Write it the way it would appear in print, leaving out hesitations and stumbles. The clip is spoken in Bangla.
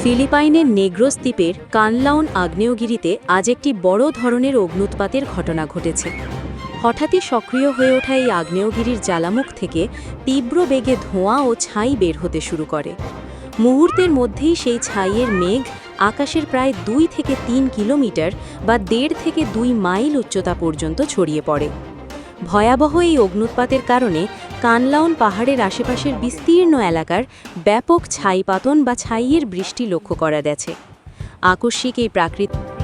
ফিলিপাইনের নেগ্রোস দ্বীপের কানলাউন আগ্নেয়গিরিতে আজ একটি বড় ধরনের অগ্ন্যুৎপাতের ঘটনা ঘটেছে। হঠাৎই সক্রিয় হয়ে ওঠা এই আগ্নেয়গিরির জ্বালামুখ থেকে তীব্র বেগে ধোঁয়া ও ছাই বের হতে শুরু করে। মুহূর্তের মধ্যেই সেই ছাইয়ের মেঘ আকাশের প্রায় 2 থেকে 3 কিলোমিটার বা 1.5 থেকে 2 মাইল উচ্চতা পর্যন্ত ছড়িয়ে পড়ে। ভয়াবহ এই অগ্ন্যুৎপাতের কারণে কানলাউন পাহাড়ের আশেপাশের বিস্তীর্ণ এলাকার ব্যাপক ছাইপাতন বা ছাইয়ের বৃষ্টি লক্ষ্য করা গেছে। আকস্মিক এই প্রাকৃতিক